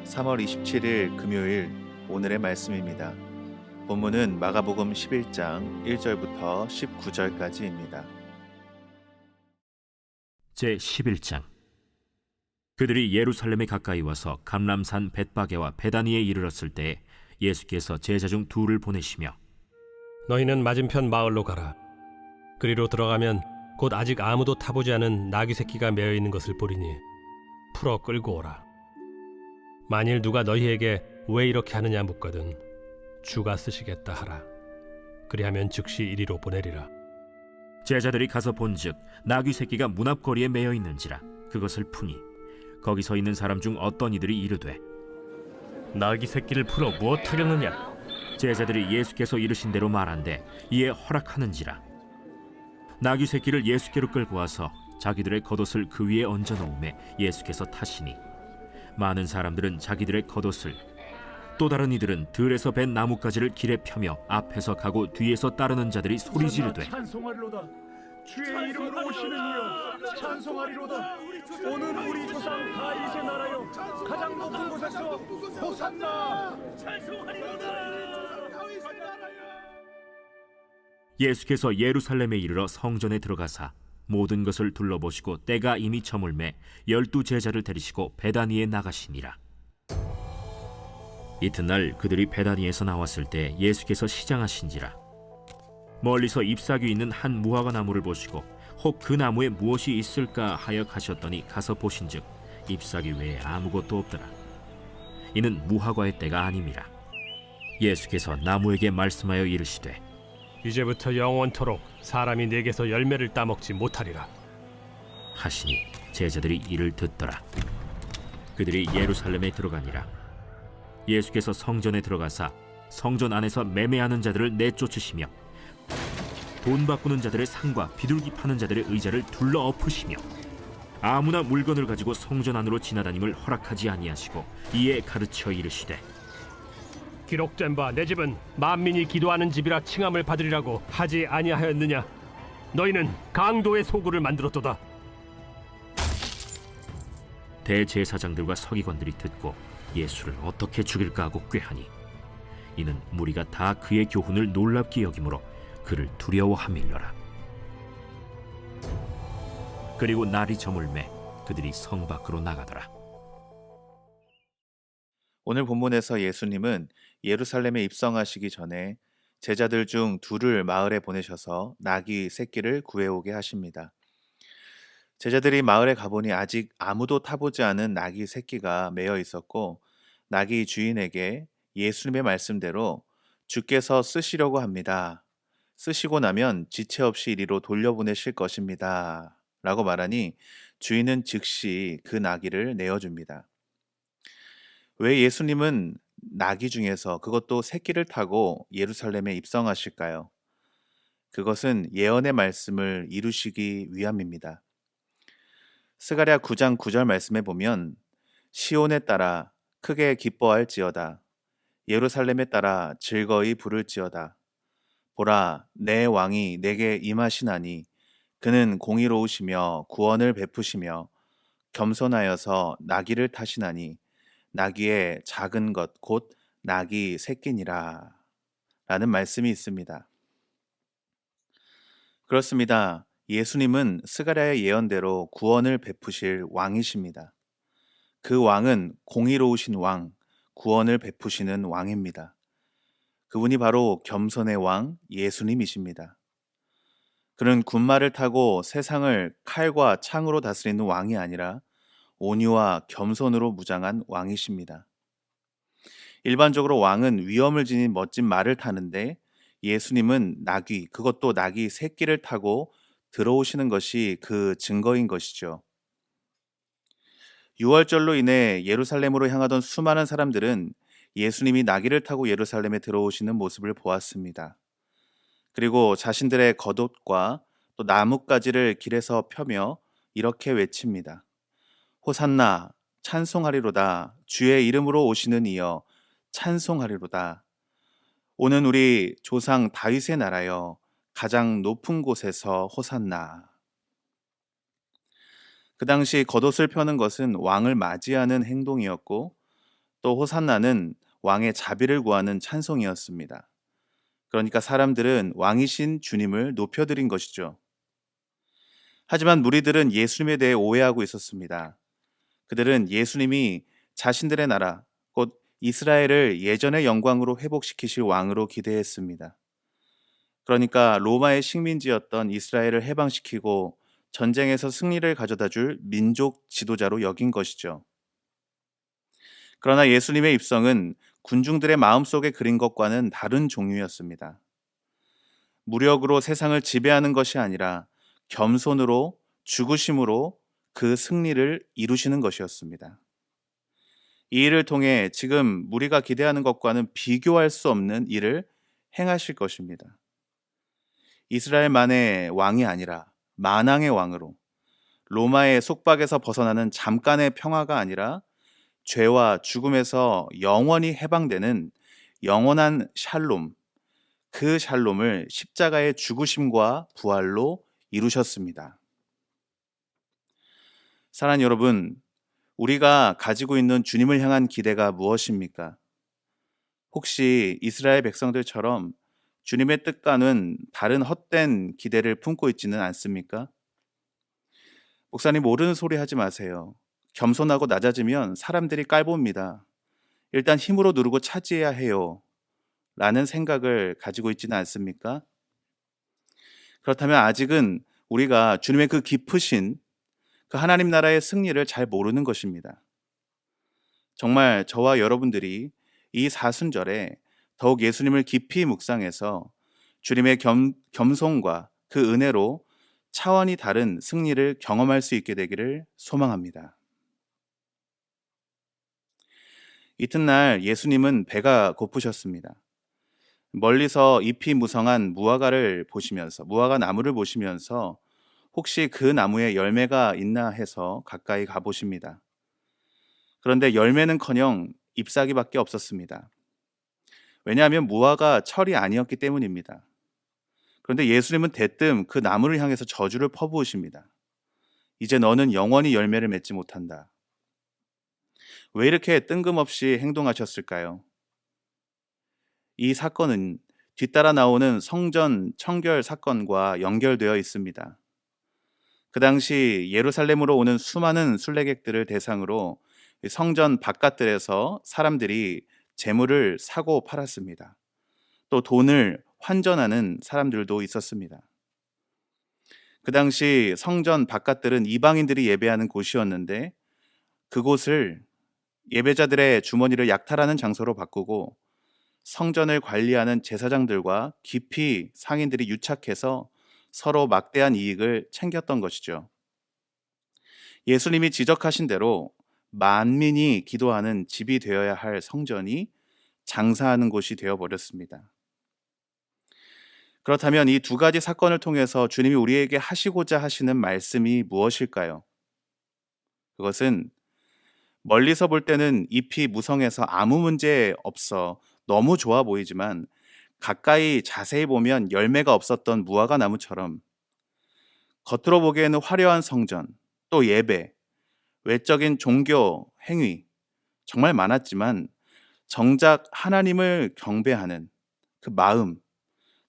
3월 27일 금요일 오늘의 말씀입니다. 본문은 마가복음 11장 1절부터 19절까지입니다. 제 11장. 그들이 예루살렘에 가까이 와서 감람산 벳바게와 베다니에 이르렀을 때 예수께서 제자 중 둘을 보내시며 너희는 맞은편 마을로 가라. 그리로 들어가면 곧 아직 아무도 타보지 않은 나귀 새끼가 매어 있는 것을 보리니 풀어 끌고 오라. 만일 누가 너희에게 왜 이렇게 하느냐 묻거든 주가 쓰시겠다 하라. 그리하면 즉시 이리로 보내리라. 제자들이 가서 본즉 나귀 새끼가 문 앞 거리에 매어 있는지라. 그것을 푸니 거기 서 있는 사람 중 어떤 이들이 이르되 나귀 새끼를 풀어 무엇하려느냐? 제자들이 예수께서 이르신 대로 말한대 이에 허락하는지라. 나귀 새끼를 예수께로 끌고 와서 자기들의 겉옷을 그 위에 얹어 놓음에 예수께서 타시니 많은 사람들은 자기들의 겉옷을, 또 다른 이들은 들에서 벤 나뭇가지를 길에 펴며 앞에서 가고 뒤에서 따르는 자들이 소리 지르되 찬송하리로다. 주의 이름으로 오시는 이여 찬송하리로다. 오늘 우리 조상 다윗의 나라여 가장 높은 곳에서 호산나. 찬송하리로다. 다윗의 나라여. 예수께서 예루살렘에 이르러 성전에 들어가사 모든 것을 둘러보시고 때가 이미 저물매 12 제자를 데리시고 베다니에 나가시니라. 이튿날 그들이 베다니에서 나왔을 때 예수께서 시장하신지라. 멀리서 잎사귀 있는 한 무화과 나무를 보시고 혹 그 나무에 무엇이 있을까 하여 가셨더니 가서 보신즉 잎사귀 외에 아무것도 없더라. 이는 무화과의 때가 아님이라. 예수께서 나무에게 말씀하여 이르시되 이제부터 영원토록 사람이 내게서 열매를 따먹지 못하리라 하시니 제자들이 이를 듣더라. 그들이 예루살렘에 들어가니라. 예수께서 성전에 들어가사 성전 안에서 매매하는 자들을 내쫓으시며 돈 바꾸는 자들의 상과 비둘기 파는 자들의 의자를 둘러 엎으시며 아무나 물건을 가지고 성전 안으로 지나다님을 허락하지 아니하시고 이에 가르쳐 이르시되 기록된 바 내 집은 만민이 기도하는 집이라 칭함을 받으리라고 하지 아니하였느냐? 너희는 강도의 소굴을 만들었도다. 대제사장들과 서기관들이 듣고 예수를 어떻게 죽일까 하고 꾀하니 이는 무리가 다 그의 교훈을 놀랍게 여기므로 그를 두려워함일러라. 그리고 날이 저물매 그들이 성 밖으로 나가더라. 오늘 본문에서 예수님은 예루살렘에 입성하시기 전에 제자들 중 둘을 마을에 보내셔서 나귀 새끼를 구해오게 하십니다. 제자들이 마을에 가보니 아직 아무도 타보지 않은 나귀 새끼가 매어 있었고 나귀 주인에게 예수님의 말씀대로 주께서 쓰시려고 합니다. 쓰시고 나면 지체 없이 이리로 돌려보내실 것입니다. 라고 말하니 주인은 즉시 그 나귀를 내어줍니다. 왜 예수님은 나귀 중에서 그것도 새끼를 타고 예루살렘에 입성하실까요? 그것은 예언의 말씀을 이루시기 위함입니다. 스가랴 9장 9절 말씀에 보면 시온에 따라 크게 기뻐할지어다. 예루살렘에 따라 즐거이 부를지어다. 보라, 내 왕이 내게 임하시나니 그는 공의로우시며 구원을 베푸시며 겸손하여서 나귀를 타시나니 나귀의 작은 것 곧 나귀 새끼니라 라는 말씀이 있습니다. 그렇습니다. 예수님은 스가랴의 예언대로 구원을 베푸실 왕이십니다. 그 왕은 공의로우신 왕, 구원을 베푸시는 왕입니다. 그분이 바로 겸손의 왕 예수님이십니다. 그는 군마를 타고 세상을 칼과 창으로 다스리는 왕이 아니라 온유와 겸손으로 무장한 왕이십니다. 일반적으로 왕은 위엄을 지닌 멋진 말을 타는데 예수님은 나귀, 그것도 나귀 새끼를 타고 들어오시는 것이 그 증거인 것이죠. 유월절로 인해 예루살렘으로 향하던 수많은 사람들은 예수님이 나귀를 타고 예루살렘에 들어오시는 모습을 보았습니다. 그리고 자신들의 겉옷과 또 나뭇가지를 길에서 펴며 이렇게 외칩니다. 호산나 찬송하리로다. 주의 이름으로 오시는 이여 찬송하리로다. 오는 우리 조상 다윗의 나라여 가장 높은 곳에서 호산나. 그 당시 겉옷을 펴는 것은 왕을 맞이하는 행동이었고 또 호산나는 왕의 자비를 구하는 찬송이었습니다. 그러니까 사람들은 왕이신 주님을 높여드린 것이죠. 하지만 무리들은 예수님에 대해 오해하고 있었습니다. 그들은 예수님이 자신들의 나라, 곧 이스라엘을 예전의 영광으로 회복시키실 왕으로 기대했습니다. 그러니까 로마의 식민지였던 이스라엘을 해방시키고 전쟁에서 승리를 가져다 줄 민족 지도자로 여긴 것이죠. 그러나 예수님의 입성은 군중들의 마음속에 그린 것과는 다른 종류였습니다. 무력으로 세상을 지배하는 것이 아니라 겸손으로 죽으심으로 그 승리를 이루시는 것이었습니다. 이 일을 통해 지금 우리가 기대하는 것과는 비교할 수 없는 일을 행하실 것입니다. 이스라엘만의 왕이 아니라 만왕의 왕으로, 로마의 속박에서 벗어나는 잠깐의 평화가 아니라 죄와 죽음에서 영원히 해방되는 영원한 샬롬, 그 샬롬을 십자가의 죽으심과 부활로 이루셨습니다. 사랑하는 여러분, 우리가 가지고 있는 주님을 향한 기대가 무엇입니까? 혹시 이스라엘 백성들처럼 주님의 뜻과는 다른 헛된 기대를 품고 있지는 않습니까? 목사님, 모르는 소리 하지 마세요. 겸손하고 낮아지면 사람들이 깔봅니다. 일단 힘으로 누르고 차지해야 해요. 라는 생각을 가지고 있지는 않습니까? 그렇다면 아직은 우리가 주님의 그 깊으신 그 하나님 나라의 승리를 잘 모르는 것입니다. 정말 저와 여러분들이 이 사순절에 더욱 예수님을 깊이 묵상해서 주님의 겸손과 그 은혜로 차원이 다른 승리를 경험할 수 있게 되기를 소망합니다. 이튿날 예수님은 배가 고프셨습니다. 멀리서 잎이 무성한 무화과 나무를 보시면서 혹시 그 나무에 열매가 있나 해서 가까이 가보십니다. 그런데 열매는커녕 잎사귀밖에 없었습니다. 왜냐하면 무화과 철이 아니었기 때문입니다. 그런데 예수님은 대뜸 그 나무를 향해서 저주를 퍼부으십니다. 이제 너는 영원히 열매를 맺지 못한다. 왜 이렇게 뜬금없이 행동하셨을까요? 이 사건은 뒤따라 나오는 성전 청결 사건과 연결되어 있습니다. 그 당시 예루살렘으로 오는 수많은 순례객들을 대상으로 성전 바깥들에서 사람들이 재물을 사고 팔았습니다. 또 돈을 환전하는 사람들도 있었습니다. 그 당시 성전 바깥들은 이방인들이 예배하는 곳이었는데 그곳을 예배자들의 주머니를 약탈하는 장소로 바꾸고 성전을 관리하는 제사장들과 깊이 상인들이 유착해서 서로 막대한 이익을 챙겼던 것이죠. 예수님이 지적하신 대로 만민이 기도하는 집이 되어야 할 성전이 장사하는 곳이 되어버렸습니다. 그렇다면 이 두 가지 사건을 통해서 주님이 우리에게 하시고자 하시는 말씀이 무엇일까요? 그것은 멀리서 볼 때는 잎이 무성해서 아무 문제 없어 너무 좋아 보이지만 가까이 자세히 보면 열매가 없었던 무화과 나무처럼 겉으로 보기에는 화려한 성전, 또 예배, 외적인 종교 행위 정말 많았지만 정작 하나님을 경배하는 그 마음,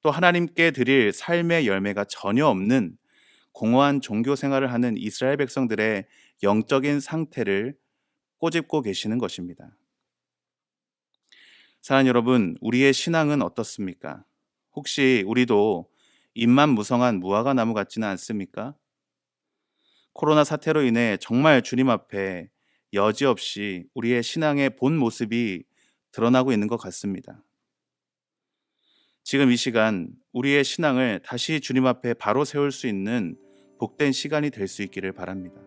또 하나님께 드릴 삶의 열매가 전혀 없는 공허한 종교 생활을 하는 이스라엘 백성들의 영적인 상태를 꼬집고 계시는 것입니다. 사랑하는 여러분, 우리의 신앙은 어떻습니까? 혹시 우리도 잎만 무성한 무화과 나무 같지는 않습니까? 코로나 사태로 인해 정말 주님 앞에 여지없이 우리의 신앙의 본 모습이 드러나고 있는 것 같습니다. 지금 이 시간 우리의 신앙을 다시 주님 앞에 바로 세울 수 있는 복된 시간이 될 수 있기를 바랍니다.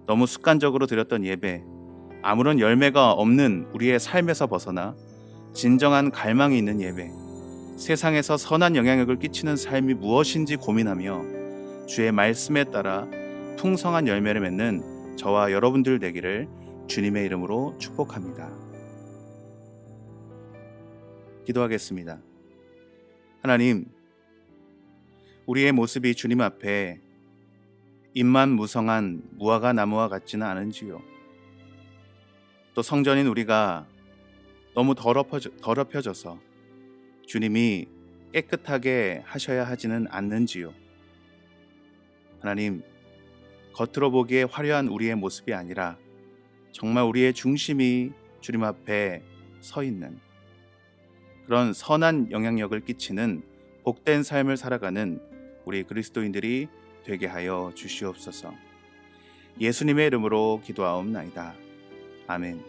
너무 습관적으로 드렸던 예배, 아무런 열매가 없는 우리의 삶에서 벗어나 진정한 갈망이 있는 예배, 세상에서 선한 영향력을 끼치는 삶이 무엇인지 고민하며 주의 말씀에 따라 풍성한 열매를 맺는 저와 여러분들 되기를 주님의 이름으로 축복합니다. 기도하겠습니다. 하나님, 우리의 모습이 주님 앞에 잎만 무성한 무화과 나무와 같지는 않은지요. 또 성전인 우리가 너무 더럽혀져서 주님이 깨끗하게 하셔야 하지는 않는지요. 하나님, 겉으로 보기에 화려한 우리의 모습이 아니라 정말 우리의 중심이 주님 앞에 서 있는 그런 선한 영향력을 끼치는 복된 삶을 살아가는 우리 그리스도인들이 되게 하여 주시옵소서. 예수님의 이름으로 기도하옵나이다. 아멘.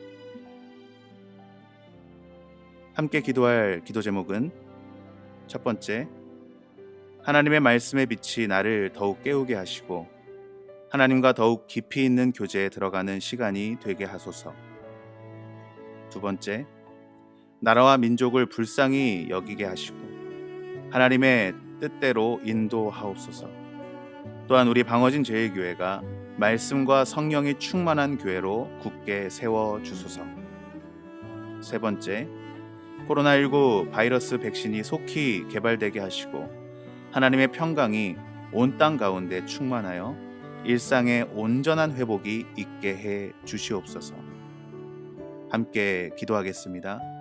함께 기도할 기도 제목은 첫 번째, 하나님의 말씀의 빛이 나를 더욱 깨우게 하시고 하나님과 더욱 깊이 있는 교제에 들어가는 시간이 되게 하소서. 두 번째, 나라와 민족을 불쌍히 여기게 하시고 하나님의 뜻대로 인도하옵소서. 또한 우리 방어진 제일교회가 말씀과 성령이 충만한 교회로 굳게 세워주소서. 세 번째, 코로나19 바이러스 백신이 속히 개발되게 하시고 하나님의 평강이 온 땅 가운데 충만하여 일상의 온전한 회복이 있게 해 주시옵소서. 함께 기도하겠습니다.